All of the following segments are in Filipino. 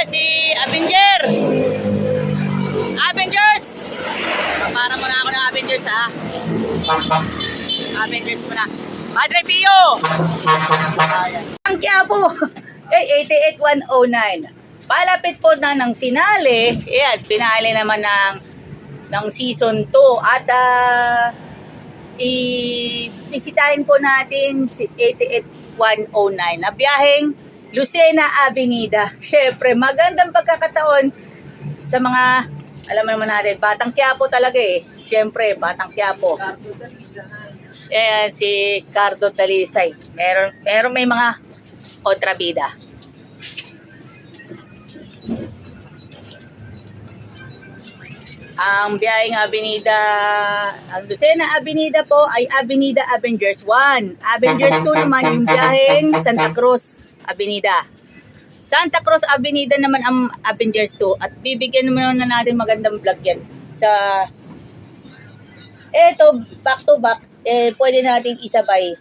si Avenger. Avengers! Para muna ako ng Avengers, ha? Avengers muna. Padre Pio! Ang Quiapo! Eh, 88-109. Palapit po na ng finale. Ayan, finale naman ng season 2. At ibisitahin po natin si 88-109 na biyaheng Lucena Avenida. Syempre, magandang pagkakataon sa mga, alam naman natin, Batang Quiapo talaga eh. Syempre, Batang Quiapo. Ayan, si Cardo Talisay. Meron may mga kontrabida. Ang biyaheng Avenida, ang Lucena Avenida po ay Avenida Avengers 1. Avengers 2 naman yung biyaheng Santa Cruz Avenida. Santa Cruz Avenida naman ang Avengers 2. At bibigyan naman na natin magandang vlog yan. Eto, back to back, pwede natin isabay.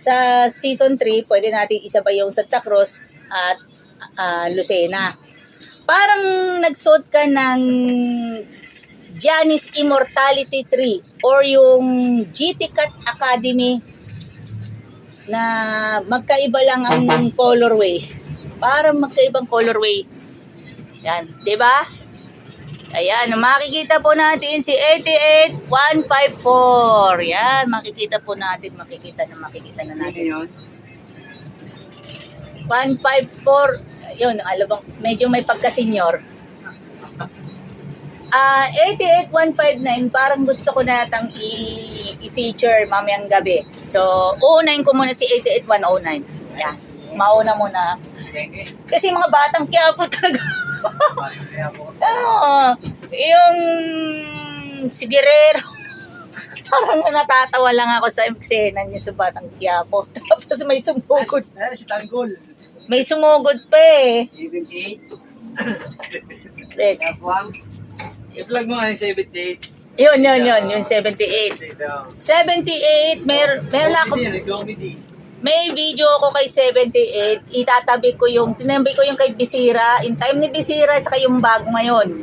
Sa season 3, pwede natin isabay yung Santa Cruz at Lucena. Parang nagsuot ka ng Giannis Immortality 3 or yung GT Cat Academy na magkaiba lang ang colorway. Parang magkaibang colorway. Yan, 'di ba? Ayan, makikita po natin si 88-154. Yan, makikita natin. Makikita na natin. 154, yun, alabang, medyo may pagka-senior. 88-159, parang gusto ko natang i-feature mamayang gabi. So, uunahin ko muna si 88-109. Yan, mauna muna. Kasi mga Batang Quiapo talaga. Yung si Guerrero. Parang natatawa lang ako sa eksena niya sa Batang Quiapo. Tapos may sumugod. Si Tanggol. May sumugod pa eh. 78. Wait. I-vlog mo nga yung 78. Yun, yung 78. 78, meron ako. Comedy. May video ako kay 78. Itatabi ko yung kay Bisira. In time ni Bisira, saka yung bago ngayon.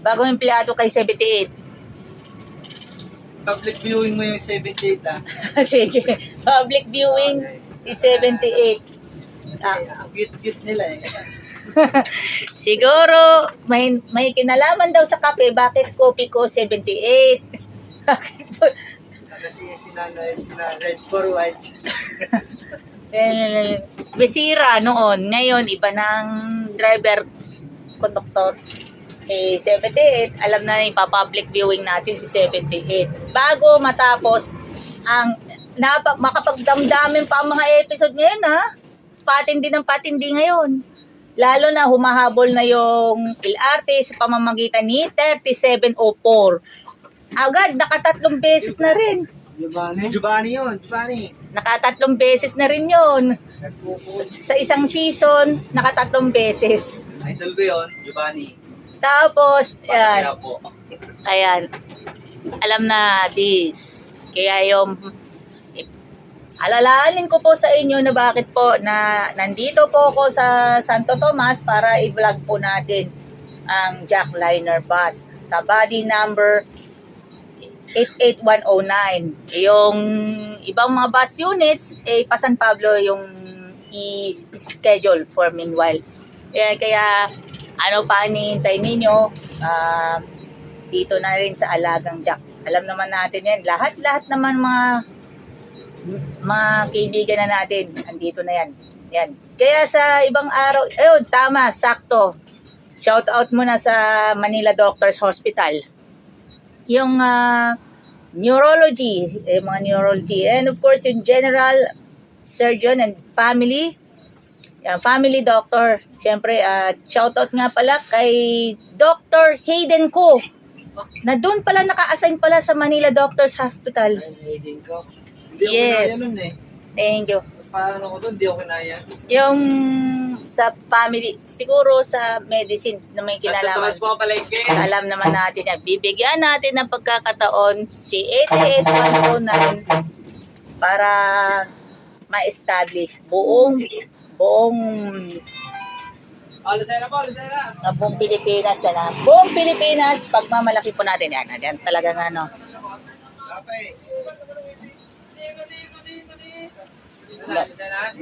Bagong empleyado kay 78. Public viewing mo yung 78 ah. Sige. Public viewing is 78. Kasi ang cute-cute nila eh. Siguro, may kinalaman daw sa kape. Bakit kopi ko 78? Kasi sina red for white. Bisira noon. Ngayon, iba ng driver, conductor. 78, alam na ipa-public viewing natin si 78. Bago matapos, makapagdamdamin pa ang mga episode ngayon ha. Patindi ng patindi ngayon. Lalo na humahabol na yung LRT sa pamamagitan ni 3704. Agad, nakatatlong beses na rin. Giovanni yun. Nakatatlong beses na rin yun. Sa isang season, nakatatlong beses. Idol ko yun, Giovanni. Tapos, Ayan. ayan, alam na this. Kaya yung, alalahanin ko po sa inyo na bakit po na nandito po ako sa Santo Tomas para i-vlog po natin ang Jackliner bus sa body number 88109. Yung ibang mga bus units, pa San Pablo yung i-schedule for meanwhile. Kaya ano pa hinihintay ninyo, dito na rin sa Alagang Jack. Alam naman natin yan. Lahat naman mga kaibigan na natin, andito na yan. Yan. Kaya sa ibang araw, ayun, tama, sakto. Shout out muna sa Manila Doctors Hospital. Yung neurology, mga neurology. And of course, yung general surgeon and family. Family doctor. Siyempre, shoutout nga pala kay Dr. Hayden Ko. Na doon pala naka-assign pala sa Manila Doctors Hospital. Hindi Yes. ako kinaya nun eh. Thank you. Paano ko doon? Hindi ako kinaya. Yung sa family, siguro sa medicine na may kinalaman. Sa po palengke. Alam naman natin yan. Bibigyan natin ng pagkakataon si 88-109 para ma-establish buong Na buong Pilipinas yan ha. Buong Pilipinas, pagmamalaki po natin yan. Yan talagang ano.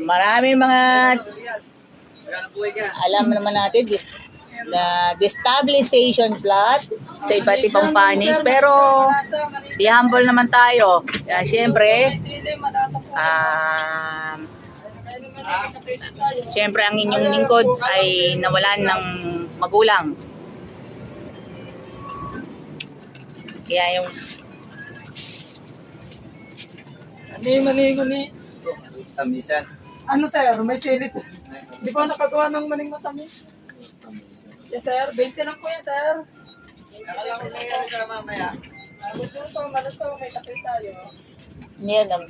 Maraming mga alam naman natin na destabilization plot sa iba't ibang panig, pero be humble naman tayo. Kaya syempre, syempre ang inyong lingkod ay nawalan ng magulang. Kaya yung Mani. Tamisan. Ano sir, may series. Di ba nakagawa ng maning matamis? Yes sir, 20 lang po yan sir. Alam ko na yan sa mamaya. Gusto to, malas to, may kape tayo. yan ang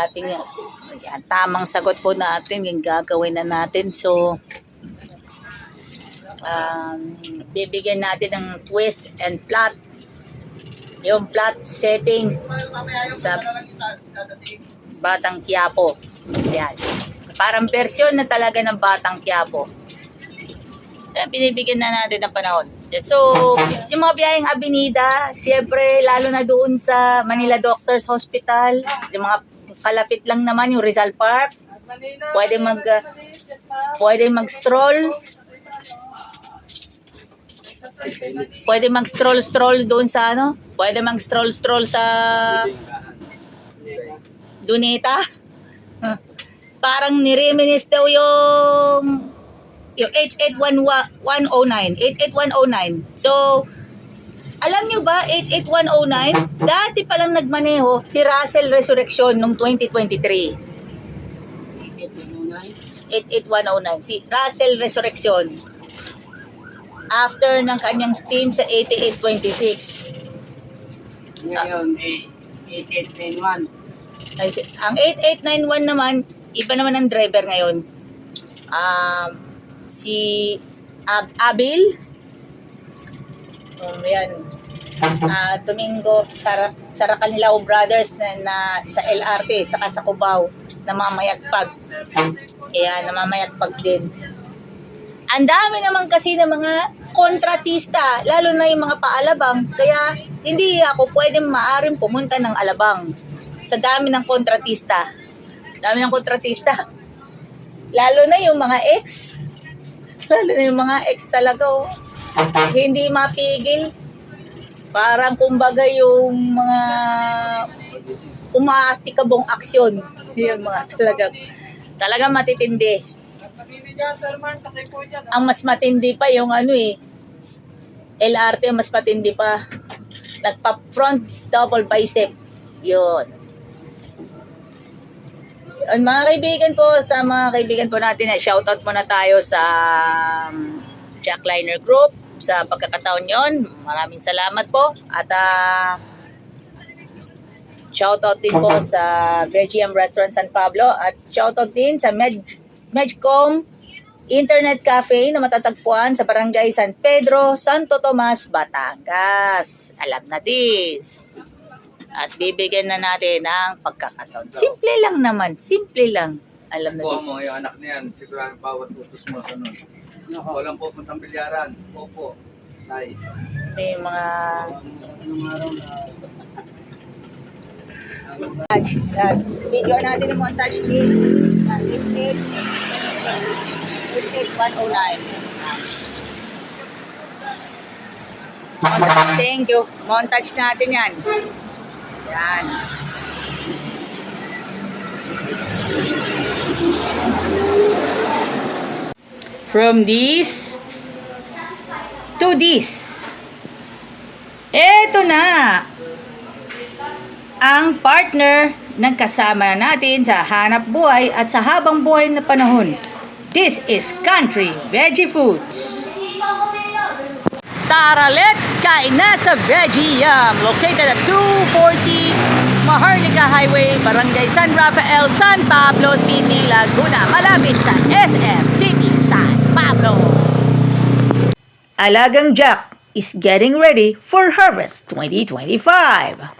ating yan, tamang sagot po natin yung gagawin na natin. So bibigyan natin ng twist and plot, yung plot setting sa Batang Quiapo. Yan. Parang version na talaga ng Batang Quiapo. Binibigyan na natin ng panahon. So, yung mga biyaheng Avenida, syempre, lalo na doon sa Manila Doctors Hospital, yung mga kalapit lang naman, yung Rizal Park, pwede mag-stroll. Pwede mag-stroll doon sa ano? Pwede mag-stroll sa Dunita. Parang nireminis daw yung 88109. So, alam nyo ba, 88109, dati palang nagmaneho si Russell Resurrection noong 2023. 88109. Si Russell Resurrection. After ng kanyang stint sa 8826. Ngayon, 8891. Ang 8891 naman, iba naman ang driver ngayon. Si Abil. Yan. Domingo Saracanilao Brothers na sa LRT, saka sa Cubao, namamayagpag. Kaya namamayagpag din. Ang dami naman kasi ng mga kontratista, lalo na yung mga paalabang. Kaya hindi ako pwedeng maaring pumunta ng Alabang. Sa dami ng kontratista. Dami ng kontratista. Lalo na yung mga ex. Lalo na yung mga ex talaga. Oh. Hindi mapigil. Parang kumbaga yung mga umaatikabong aksyon. Yung mga talagang matitindi. Ang mas matindi pa yung ano LRT mas matindi pa. Nagpa-front double bicep. Yun. Mga kaibigan po, sa mga kaibigan po natin, shoutout muna tayo sa Jackliner Group sa pagkakataon yon. Maraming salamat po. At shoutout din po sa VGM Restaurant San Pablo at shoutout din sa Medcom Internet Cafe na matatagpuan sa Barangay San Pedro, Santo Tomas, Batangas. Alam na this. At bibigyan na natin ng pagkakataon. Simple lang naman. Simple lang. Alam na Kuha this. mo yung anak niyan. Sigurado bawat utos mo. Walang pupuntang bilyaran. Opo. Tay. Ito yung mga video natin yung montage ni 88109. Thank you. Montage natin yan. Yan. From this to this. Eto na ang partner ng kasama na natin sa hanap buhay at sa habang buhay na panahon. This is Country Veggie Foods. Tara, let's kain na sa Veggie Yum, located at 240 Maharlika Highway, Barangay San Rafael, San Pablo City, Laguna, malapit sa SM City, San Pablo. Alagang Jack is getting ready for harvest 2025.